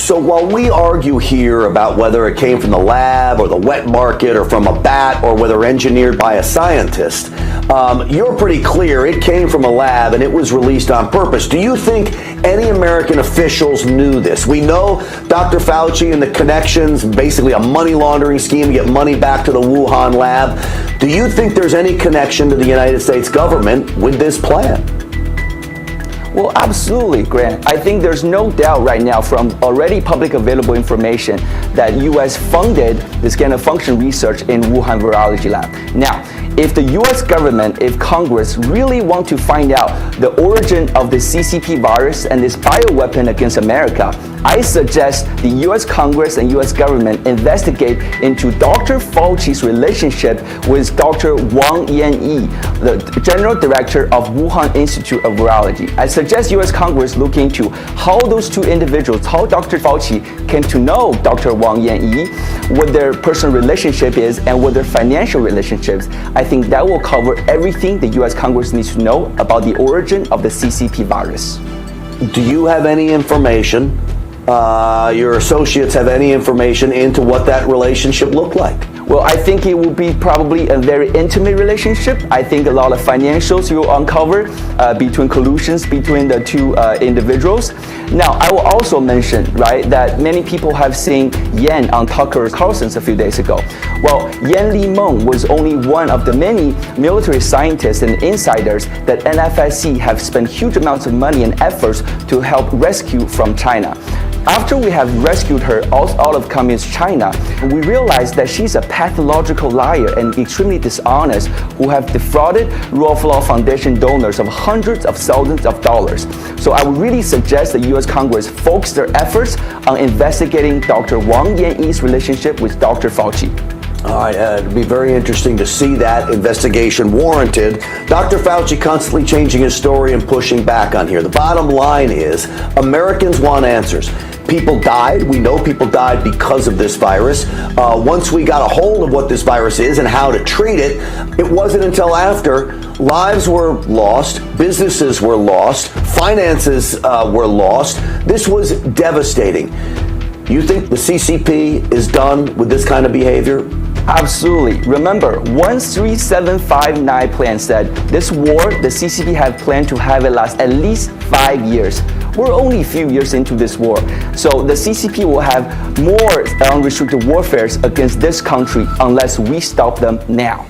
So while we argue here about whether it came from the lab or the wet market or from a bat or whether engineered by a scientist, you're pretty clear it came from a lab and it was released on purpose. Do you think any American officials knew this? We know Dr. Fauci and the connections, basically a money laundering scheme to get money back to the Wuhan lab. Do you think there's any connection to the United States government with this plan? Well, absolutely, Grant. I think there's no doubt right now from already public available information that U.S. funded this gain-of-function research in Wuhan virology lab. Now, if the U.S. government, if Congress really want to find out the origin of the CCP virus and this bioweapon against America, I suggest the U.S. Congress and U.S. government investigate into Dr. Fauci's relationship with Dr. Wang Yanyi, the General Director of Wuhan Institute of Virology. I suggest U.S. Congress look into how those two individuals, how Dr. Fauci came to know Dr. Wang Yanyi, what their personal relationship is, and what their financial relationships. I think that will cover everything the U.S. Congress needs to know about the origin of the CCP virus. Do you have any information, your associates have any information into what that relationship looked like? Well, I think it will be probably a very intimate relationship. I think a lot of financials you'll uncover between collusions between the two individuals. Now, I will also mention, right, that many people have seen Yan on Tucker Carlson's a few days ago. Well, Yan Limeng was only one of the many military scientists and insiders that NFSC have spent huge amounts of money and efforts to help rescue from China. After we have rescued her out of communist China, we realized that she's a pathological liar and extremely dishonest who have defrauded Rule of Law Foundation donors of hundreds of thousands of dollars. So I would really suggest the U.S. Congress focus their efforts on investigating Dr. Wang Yanyi's relationship with Dr. Fauci. All right, it'd be very interesting to see that investigation warranted. Dr. Fauci constantly changing his story and pushing back on here. The bottom line is Americans want answers. People died. We know people died because of this virus. Once we got a hold of what this virus is and how to treat it, it wasn't until after lives were lost, businesses were lost, finances were lost. This was devastating. You think the CCP is done with this kind of behavior? Absolutely. Remember, 13759 plan said this war, the CCP have planned to have it last at least 5 years. We're only a few years into this war. So the CCP will have more unrestricted warfare against this country unless we stop them now.